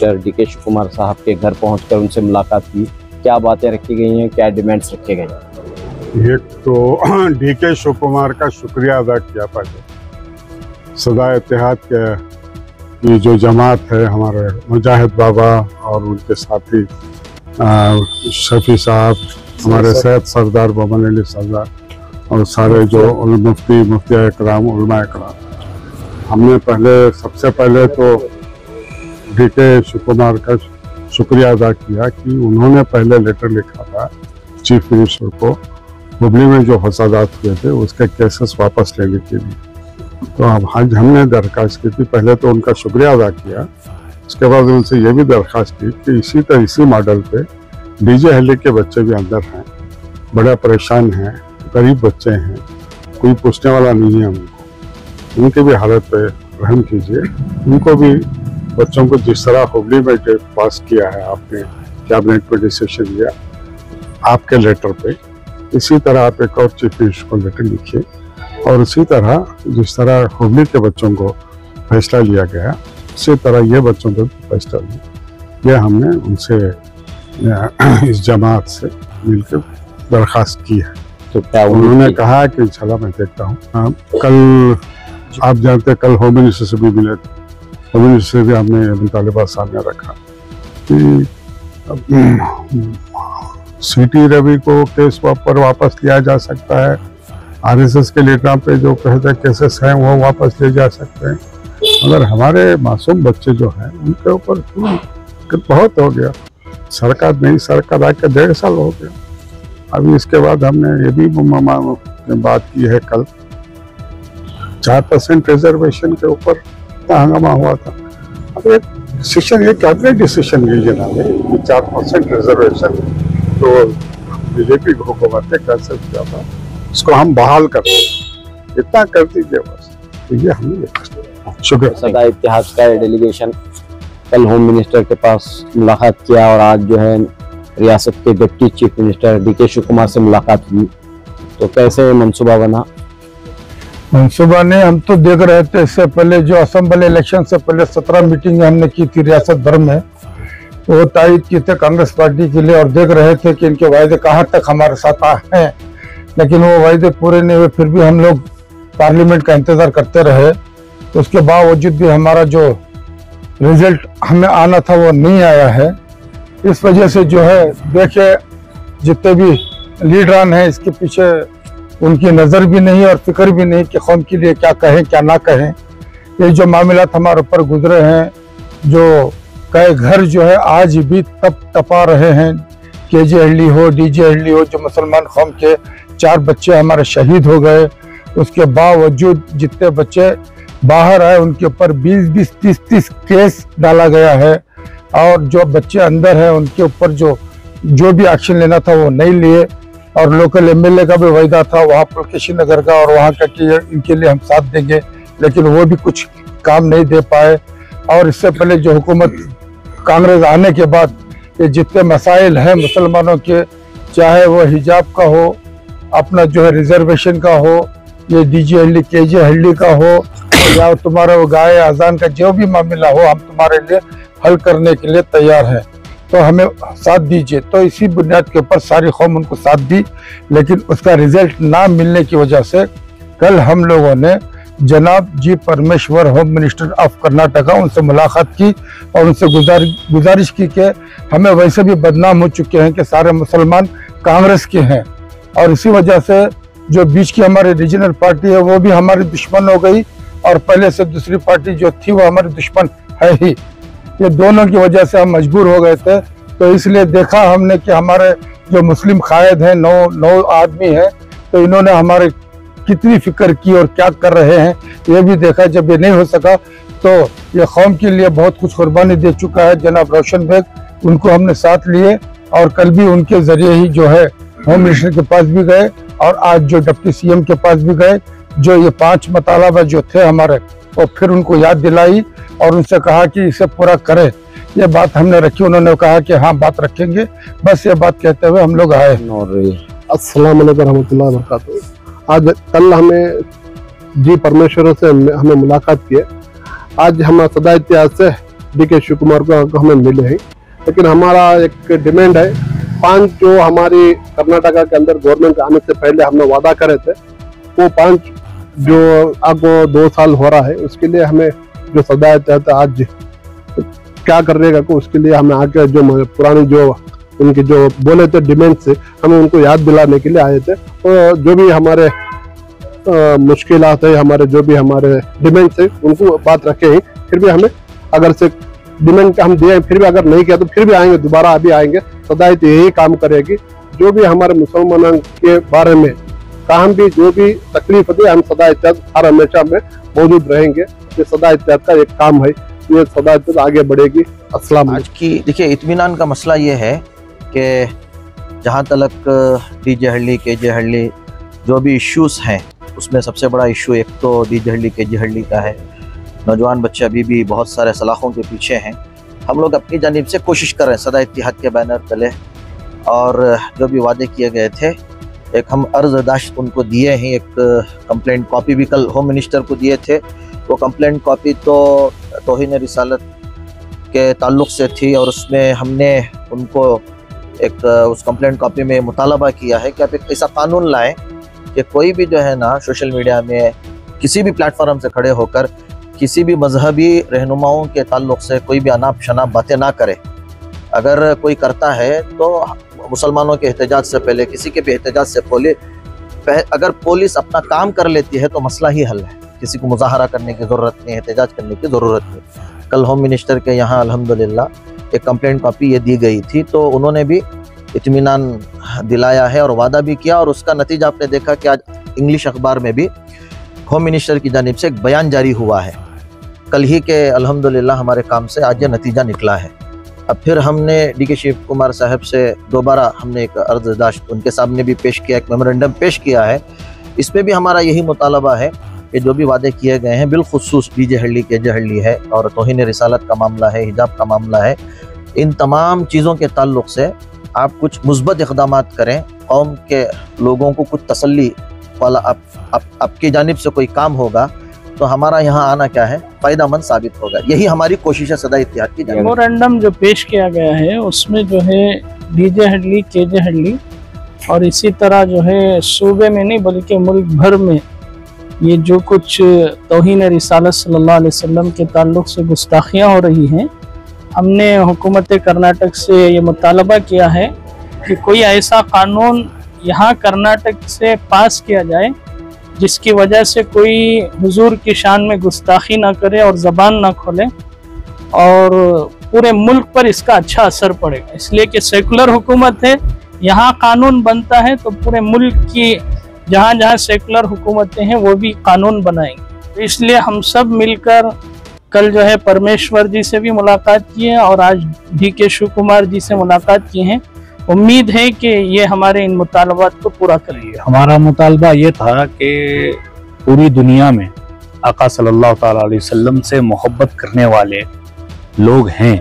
Minister DK Shiva Kumar साहब के घर पहुंचकर उनसे मुलाकात की। क्या बातें रखी गई हैं, क्या डिमांड्स रखे गए? एक तो डीके शिव कुमार का शुक्रिया अदा किया पहले। सदा इत्तेहाद के की जो जमात है, हमारे मुजाहिद बाबा और उनके साथी शफी साहब, हमारे सैयद सरदार मोहम्मद अली सरदार और सारे जो मुफ्तिया इकराम, उलमा इकराम, हमने सबसे पहले तो डीके शिव कुमार का शुक्रिया अदा किया कि उन्होंने पहले लेटर लिखा था चीफ मिनिस्टर को हुबली में जो फसादात हुए थे उसके केसेस वापस लेने के लिए। तो अब आज हमने दरख्वास्त की थी, पहले तो उनका शुक्रिया अदा किया, उसके बाद उनसे ये भी दरख्वास्त की कि इसी मॉडल पे डीजे हल्ली के बच्चे भी अंदर हैं, बड़ा परेशान हैं, गरीब बच्चे हैं, कोई पूछने वाला नहीं है उनको, उनकी भी हालत पे रहम कीजिए। उनको भी बच्चों को जिस तरह हुबली में पास किया है आपने, कैबिनेट पे डिसीजन लिया आपके लेटर पे, इसी तरह आप एक और चीफ मिनिस्टर को लेटर लिखिए और इसी तरह जिस तरह हुबली के बच्चों को फैसला लिया गया उसी तरह ये बच्चों को फैसला लिया। ये हमने उनसे इस जमात से मिलकर दरख्वास्त की है। तो क्या उन्होंने कहा कि चला मैं देखता हूँ। कल आप जानते हैं कल होम मिनिस्टर से भी मिले थे, होम मिनिस्टर से भी हमने मुतालिबा सामने रखा कि सीटी रवि को केस पर वापस लिया जा सकता है, आरएसएस के लीडर पे जो कहते केसेस हैं वो वापस ले जा सकते हैं, मगर हमारे मासूम बच्चे जो हैं उनके ऊपर बहुत हो गया। सरकार नई सरकार आके 1.5 साल हो गया। अभी इसके बाद हमने ये भी बात की है, कल 4% रिजर्वेशन के ऊपर हंगामा हुआ था। अब एक डिसीजन, ये कैबिनेट डिसीजन लीजिए ना कि 4% रिजर्वेशन तो बीजेपी हुकूमत ने कर सकता था, इसको हम बहाल करते, इतना कर दीजिए बस। तो ये हमने शुक्र। सदा इत्तेहाद का डेलीगेशन कल होम मिनिस्टर के पास मुलाकात किया और आज जो है रियासत के deputy chief minister DK Shiva Kumar से मुलाकात हुई, तो कैसे मंसूबा बना? मंसूबा ने हम तो देख रहे थे, इससे पहले जो असेंबली इलेक्शन से पहले 17 मीटिंग हमने की थी रियासत भर में, वो तायद की थे कांग्रेस पार्टी के लिए और देख रहे थे कि इनके वायदे कहाँ तक हमारे साथ हैं, लेकिन वो वायदे पूरे नहीं हुए। फिर भी हम लोग पार्लियामेंट का इंतजार करते रहे, तो उसके बावजूद भी हमारा जो रिजल्ट हमें आना था वो नहीं आया है। इस वजह से जो है देखिए जितने भी लीडरान हैं इसके पीछे उनकी नज़र भी नहीं और फिक्र भी नहीं कि कौम के लिए क्या कहें क्या ना कहें। ये जो मामलात हमारे ऊपर गुजरे हैं, जो कई घर जो है आज भी तप तपा रहे हैं, केजे हल्ली हो, डीजे हल्ली हो, जो मुसलमान कौम के 4 बच्चे हमारे शहीद हो गए, उसके बावजूद जितने बच्चे बाहर आए उनके ऊपर 20-20, 30-30 केस डाला गया है और जो बच्चे अंदर हैं उनके ऊपर जो भी एक्शन लेना था वो नहीं लिए। और लोकल एमएलए का भी वायदा था वहाँ पुलकेशी नगर का और वहाँ का कि इनके लिए हम साथ देंगे, लेकिन वो भी कुछ काम नहीं दे पाए। और इससे पहले जो हुकूमत कांग्रेस आने के बाद ये जितने मसाइल हैं मुसलमानों के, चाहे वो हिजाब का हो, अपना जो है रिजर्वेशन का हो, ये डीजे हल्ली केजे हल्ली का हो, या तुम्हारा वो गाय अजान का जो भी मामला हो, हम तुम्हारे लिए हल करने के लिए तैयार हैं, तो हमें साथ दीजिए। तो इसी बुनियाद के ऊपर सारी कौम उनको साथ दी, लेकिन उसका रिजल्ट ना मिलने की वजह से कल हम लोगों ने जनाब जी परमेश्वर होम मिनिस्टर ऑफ कर्नाटका उनसे मुलाकात की और उनसे गुजारिश की कि हमें वैसे भी बदनाम हो चुके हैं कि सारे मुसलमान कांग्रेस के हैं, और इसी वजह से जो बीच की हमारी रीजनल पार्टी है वो भी हमारी दुश्मन हो गई और पहले से दूसरी पार्टी जो थी वो हमारी दुश्मन है ही। ये दोनों की वजह से हम मजबूर हो गए थे। तो इसलिए देखा हमने कि हमारे जो मुस्लिम कायद हैं 9 आदमी हैं, तो इन्होंने हमारे कितनी फिक्र की और क्या कर रहे हैं ये भी देखा। जब ये नहीं हो सका तो ये कौम के लिए बहुत कुछ कुर्बानी दे चुका है जनाब रोशन बेग, उनको हमने साथ लिए और कल भी उनके जरिए ही जो है होम मिनिस्टर के पास भी गए और आज जो डिप्टी सीएम के पास भी गए। जो ये 5 मतालबा जो थे हमारे, और फिर उनको याद दिलाई और उनसे कहा कि इसे पूरा करें। ये बात हमने रखी, उन्होंने कहा कि हाँ बात रखेंगे। बस ये बात कहते हुए हम लोग आए। अस्सलाम वालेकुम रहमतुल्लाहि व बरकातुहू। आज कल हमें जी परमेश्वर से हमें मुलाकात की। आज हम सदा इतिहास से DK शिव कुमार को हमें मिले हैं। लेकिन हमारा एक डिमांड है, 5 जो हमारी कर्नाटका के अंदर गवर्नमेंट आने से पहले हमने वादा करे थे, वो 5 जो आगो 2 साल हो रहा है, उसके लिए हमें जो सदा चाहते आज क्या करेगा को, उसके लिए हमें आके जो पुरानी जो उनके जो बोले थे डिमांड से, हमें उनको याद दिलाने के लिए आए थे। और जो भी हमारे मुश्किलात है, हमारे जो भी हमारे डिमांड से उनको बात रखे हैं। फिर भी हमें अगर से डिमांड हम दिए, फिर भी अगर नहीं किया तो फिर भी आएंगे, दोबारा अभी आएंगे। सदायत यही काम करेगी, जो भी हमारे मुसलमानों के बारे में काम भी जो भी तकलीफ होती है, हम सदायत हर हमेशा में मौजूद रहेंगे। ये सदायत का एक काम है, ये सदायत आगे बढ़ेगी। अस्सलाम आज की देखिए इत्मीनान का मसला ये है कि जहाँ तक डीजे हल्ली केजे हल्ली जो भी इश्यूज़ हैं, उसमें सबसे बड़ा इशू एक तो डीजे हल्ली केजे हल्ली का है। नौजवान बच्चे अभी भी बहुत सारे सलाखों के पीछे हैं। हम लोग अपनी जानिब से कोशिश कर रहे हैं सदा इत्तिहाद के बैनर तले, और जो भी वादे किए गए थे, एक हम अर्ज़दाश्त उनको दिए हैं। एक कंप्लेंट कॉपी भी कल होम मिनिस्टर को दिए थे। वो कंप्लेंट कॉपी तो तौहीन रिसालत के ताल्लुक़ से थी, और उसमें हमने उनको एक उस कंप्लेंट कॉपी में मुतालबा किया है कि आप एक ऐसा कानून लाएं कि कोई भी जो है ना सोशल मीडिया में किसी भी प्लेटफॉर्म से खड़े होकर किसी भी मजहबी रहनुमाओं के ताल्लुक़ से कोई भी अनाप शनाप बातें ना करे। अगर कोई करता है तो मुसलमानों के एहतजाज से पहले, किसी के भी एहतजाज से पहले अगर पुलिस अपना काम कर लेती है तो मसला ही हल है। किसी को मुजाहरा करने की ज़रूरत नहीं, एहतजाज करने की ज़रूरत नहीं। कल होम मिनिस्टर के यहाँ अल्हम्दुलिल्लाह एक कंप्लेंट कॉपी ये दी गई थी, तो उन्होंने भी इत्मीनान दिलाया है और वादा भी किया, और उसका नतीजा आपने देखा कि आज इंग्लिश अखबार में भी होम मिनिस्टर की जानिब से एक बयान जारी हुआ है कल ही के। अल्हम्दुलिल्लाह हमारे काम से आज ये नतीजा निकला है। अब फिर हमने DK शिव कुमार साहब से दोबारा हमने एक अर्ज़दाश्त उनके सामने भी पेश किया, एक मेमोरेंडम पेश किया है। इसमें भी हमारा यही मुतालबा है कि जो भी वादे किए गए हैं, बिलखुसूस डीजे हल्ली केजे हल्ली है और तौहीन रिसालत का मामला है, हिजाब का मामला है, इन तमाम चीज़ों के ताल्लुक़ से आप कुछ मुस्बत इक़दामात करें। कौम के लोगों को कुछ तसल्ली वाला आपकी जानिब से कोई काम होगा तो हमारा यहाँ आना क्या है, फ़ायदेमंद साबित होगा। यही हमारी कोशिश है सदा इत्तिहाद की। मेमोरेंडम जो पेश किया गया है उसमें जो है डीजे हल्ली केजे हल्ली और इसी तरह जो है सूबे में नहीं बल्कि मुल्क भर में ये जो कुछ तौहीन रिसालत सल्लल्लाहु अलैहि वसल्लम के ताल्लुक़ से गुस्ताखियाँ हो रही हैं, हमने हुकूमत कर्नाटक से ये मुतालबा किया है कि कोई ऐसा कानून यहाँ कर्नाटक से पास किया जाए जिसकी वजह से कोई हुजूर की शान में गुस्ताखी ना करे और ज़बान ना खोले, और पूरे मुल्क पर इसका अच्छा असर पड़ेगा। इसलिए कि सेकुलर हुकूमत है, यहाँ कानून बनता है तो पूरे मुल्क की जहाँ जहाँ सेकुलर हुकूमतें हैं वो भी कानून बनाएंगे। तो इसलिए हम सब मिलकर कल जो है परमेश्वर जी से भी मुलाकात की है और आज DK शिव कुमार जी से मुलाकात की है। उम्मीद है कि ये हमारे इन मुतालबात को पूरा करेंगे। हमारा मुतालबा ये था कि पूरी दुनिया में आका सल्लल्लाहु ताला अलैहि वसल्लम से मोहब्बत करने वाले लोग हैं,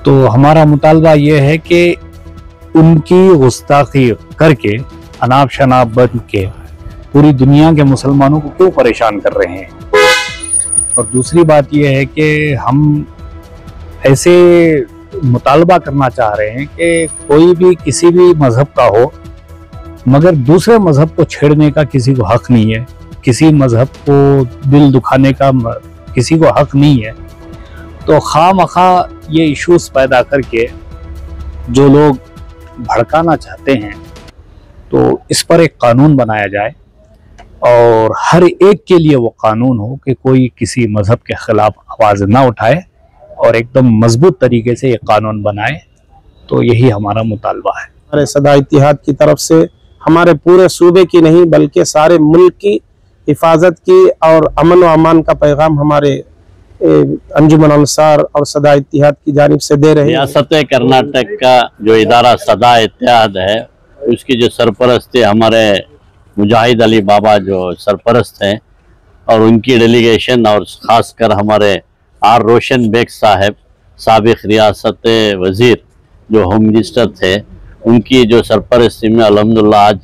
तो हमारा मुतालबा ये है कि उनकी गुस्ताखी करके अनाप शनाप बन के पूरी दुनिया के मुसलमानों को क्यों परेशान कर रहे हैं। और दूसरी बात यह है कि हम ऐसे मुतालबा करना चाह रहे हैं कि कोई भी किसी भी मजहब का हो, मगर दूसरे मजहब को छेड़ने का किसी को हक नहीं है, किसी मजहब को दिल दुखाने का किसी को हक नहीं है। तो खामखा ये इश्यूज पैदा करके जो लोग भड़काना चाहते हैं, तो इस पर एक कानून बनाया जाए और हर एक के लिए वो कानून हो कि कोई किसी मजहब के खिलाफ आवाज़ ना उठाए और एकदम मजबूत तरीके से ये कानून बनाए। तो यही हमारा मुतालबा है। हमारे सदा इत्तिहाद की तरफ से हमारे पूरे सूबे की नहीं बल्कि सारे मुल्क की हिफाजत की और अमन व अमान का पैगाम हमारे अंजुमन अंसार और सदा इत्तिहाद की जानिब से दे रहे हैं। रियासत कर्नाटक का जो इदारा सदा इत्तिहाद है, उसकी जो सरपरस्त है हमारे मुजाहिद अली बाबा जो सरपरस्त हैं, और उनकी डेलीगेशन और ख़ासकर हमारे आर रोशन बेग साहब साबिक रियासत वज़ीर जो होम मिनिस्टर थे, उनकी जो सरपरस्ती में अल्हम्दुलिल्लाह आज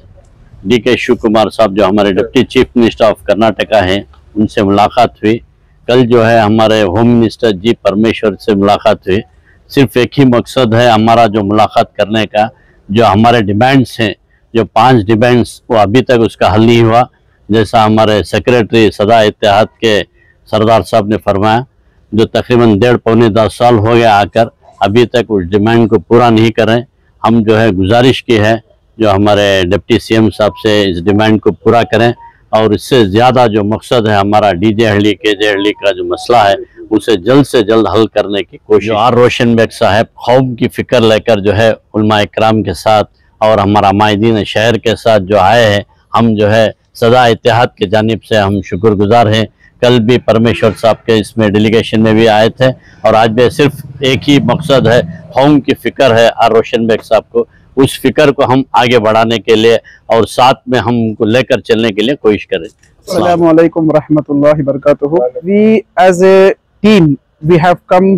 DK शिव कुमार साहब जो हमारे deputy chief minister of Karnataka हैं, उनसे मुलाकात हुई। कल जो है हमारे होम मिनिस्टर जी परमेश्वर से मुलाकात हुई। सिर्फ एक ही मकसद है हमारा जो मुलाकात करने का, जो हमारे डिमांड्स हैं, जो 5 डिमांड्स, वो अभी तक उसका हल नहीं हुआ। जैसा हमारे सेक्रेटरी सदा इत्तेहाद के सरदार साहब ने फरमाया, जो तकरीबन 1.5-2 साल हो गया आकर, अभी तक उस डिमांड को पूरा नहीं करें। हम जो है गुजारिश की है जो हमारे डिप्टी सीएम साहब से इस डिमांड को पूरा करें, और इससे ज़्यादा जो मकसद है हमारा डीजे हल्ली केजे हल्ली का जो मसला है उसे जल्द से जल्द हल करने की कोशिश। आर रोशन बेग साहब कौम की फ़िक्र लेकर जो है उलमा इकराम के साथ और हमारा माहिदीन शहर के साथ जो आए हैं, हम जो है सदा इत्तेहाद की जानिब से हम शुक्रगुजार हैं। कल भी परमेश्वर साहब के इसमें डेलीगेशन में भी आए थे, और आज भी सिर्फ एक ही मकसद है, कौम की फ़िक्र है आर रोशन बेग साहब को। उस फिक्र को हम आगे बढ़ाने के लिए और साथ में हम उनको लेकर चलने के लिए कोशिश करें। अस्सलामु अलैकुम रहमतुल्लाहि बरकातुहू। We as a team we have come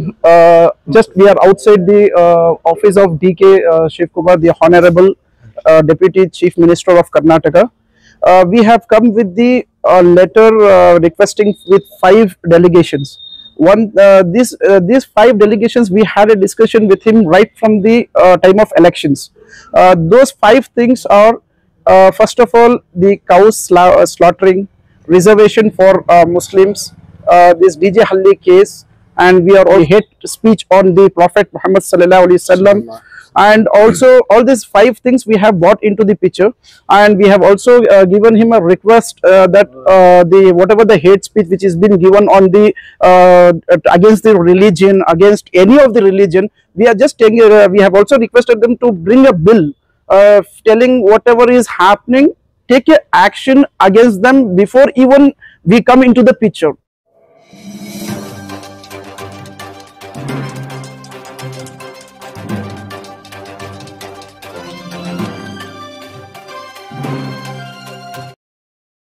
just we are outside the office of DK Shiv Kumar, the Honorable Deputy Chief Minister of Karnataka. We have come with the letter requesting with 5 delegations. These 5 delegations, we had a discussion with him right from the time of elections. Those 5 things are first of all the cows slaughtering, reservation for Muslims, this DJ Halli case, and we are all hate speech on the Prophet Muhammad sallallahu alaihi wasallam. And also all these 5 things we have brought into the picture, and we have also given him a request that the whatever the hate speech which is been given on the against the religion, against any of the religion, we are just taking we have also requested them to bring a bill telling whatever is happening, take a action against them before even we come into the picture.